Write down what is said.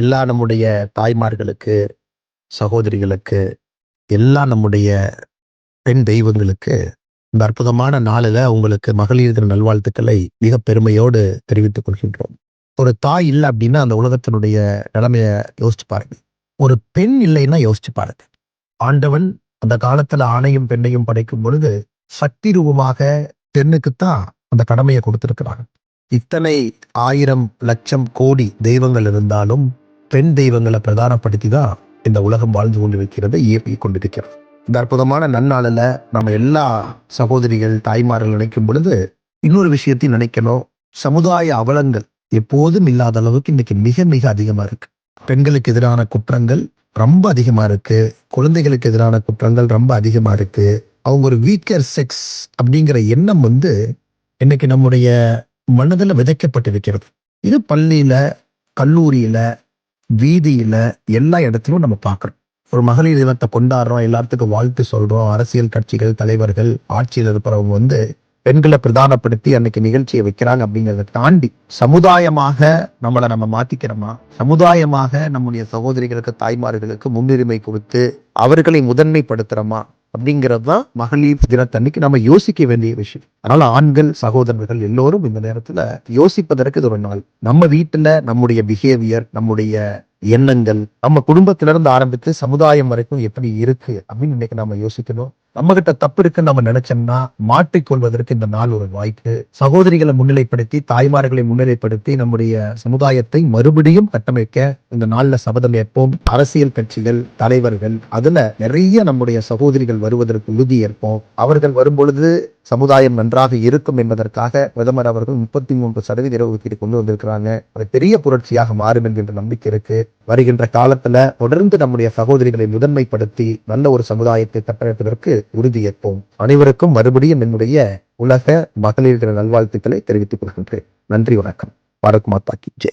எல்லா நம்முடைய தாய்மார்களுக்கு, சகோதரிகளுக்கு, எல்லா நம்முடைய பெண் தெய்வங்களுக்கு இந்த அற்புதமான நாளில உங்களுக்கு மகளிர் தின நல்வாழ்த்துக்களை மிக பெருமையோடு தெரிவித்துக் கொள்கின்றோம். ஒரு தாய் இல்ல அப்டின்னா, அந்த உலகத்தினுடைய நிலைமைய யோசிச்சு பாருங்க. ஒரு பெண் இல்லைன்னா யோசிச்சு பாருங்க. ஆண்டவன் அந்த காலத்துல ஆணையும், பெண்ணையும் படைக்கும் பொழுது, சக்தி ரூபமாக பெண்ணுக்குத்தான் அந்த கடமைய குடுத்திருக்கிறாங்க. இத்தனை 1000 லட்சம் கோடி தெய்வங்கள் இருந்தாலும், பெண் தெய்வங்கள பிரதானப்படுத்தி தான் இந்த உலகம் வாழ்ந்து கொண்டிருக்கிறது, இயங்கிக் கொண்டிருக்கிறது. இந்த அற்புதமான நன்னாளில நம்ம எல்லா சகோதரிகள், தாய்மார்கள் நினைக்கும் பொழுது, இன்னொரு விஷயத்தையும் நினைக்கணும். சமுதாய அவலங்கள் எப்போதும் இல்லாத அளவுக்கு இன்னைக்கு மிக மிக அதிகமா இருக்கு. பெண்களுக்கு எதிரான குற்றங்கள் ரொம்ப அதிகமா இருக்கு. குழந்தைகளுக்கு எதிரான குற்றங்கள் ரொம்ப அதிகமா இருக்கு. அவங்க ஒரு வீக்கர் செக்ஸ் அப்படிங்கிற எண்ணம் இன்னைக்கு நம்முடைய மனதுல விதைக்கப்பட்டிருக்கிறது. இது பள்ளியில, கல்லூரியில, வீதியில எல்லா இடத்திலும் நம்ம பார்க்கிறோம். ஒரு மகளிர் தினத்தை கொண்டாடுறோம், எல்லாத்துக்கும் வாழ்த்து சொல்றோம். அரசியல் கட்சிகள், தலைவர்கள், ஆட்சியில் இருக்கிறவங்க பெண்களை பிரதானப்படுத்தி அன்னைக்கு நிகழ்ச்சியை வைக்கிறாங்க. அப்படிங்கிறத தாண்டி சமுதாயமாக நம்ம மாத்திக்கிறோமா? சமுதாயமாக நம்முடைய சகோதரிகளுக்கு, தாய்மார்களுக்கு முன்னுரிமை கொடுத்து அவர்களை முதன்மைப்படுத்துறோமா? அப்படிங்கிறது தான் மகளிர் தினத்தன்னைக்கு நம்ம யோசிக்க வேண்டிய விஷயம். அதனால ஆண்கள், சகோதரர்கள் எல்லோரும் இந்த நேரத்துல யோசிப்பதற்கு இது ஒரு நாள். நம்ம வீட்டுல நம்முடைய பிஹேவியர், நம்முடைய எண்ணங்கள், நம்ம குடும்பத்திலிருந்து ஆரம்பித்து சமுதாயம் வரைக்கும் எப்படி இருக்கு அப்படின்னு இன்னைக்கு நம்ம யோசிக்கணும். நம்ம கிட்ட தப்பு இருக்குன்னு நம்ம நினைச்சோம்னா மாற்றிக்கொள்வதற்கு இந்த நாள் ஒரு வாய்ப்பு. சகோதரிகளை முன்னிலைப்படுத்தி, தாய்மார்களை முன்னிலைப்படுத்தி நம்முடைய சமுதாயத்தை மறுபடியும் கட்டமைக்க இந்த நாள்ல சபதம் ஏற்போம். அரசியல் கட்சிகள், தலைவர்கள், அதுல நிறைய நம்முடைய சகோதரிகள் வருவதற்கு உறுதி ஏற்போம். அவர்கள் வரும்பொழுது சமுதாயம் நன்றாக இருக்கும் என்பதற்காக பிரதமர் அவர்கள் 33% இடஒதுக்கீடு கொண்டு வந்திருக்கிறாங்க. அது பெரிய புரட்சியாக மாறும் என்கின்ற நம்பிக்கை இருக்கு. வருகின்ற காலத்துல தொடர்ந்து நம்முடைய சகோதரிகளை முதன்மைப்படுத்தி நல்ல ஒரு சமுதாயத்தை கட்டமைப்பதற்கு உறுதியேற்போம். அனைவருக்கும் மறுபடியும் என்னுடைய உலக மகளிர் தின நல்வாழ்த்துக்களை தெரிவித்துக் கொள்கின்றேன். நன்றி, வணக்கம். பாரத் மாதா கி ஜெய்.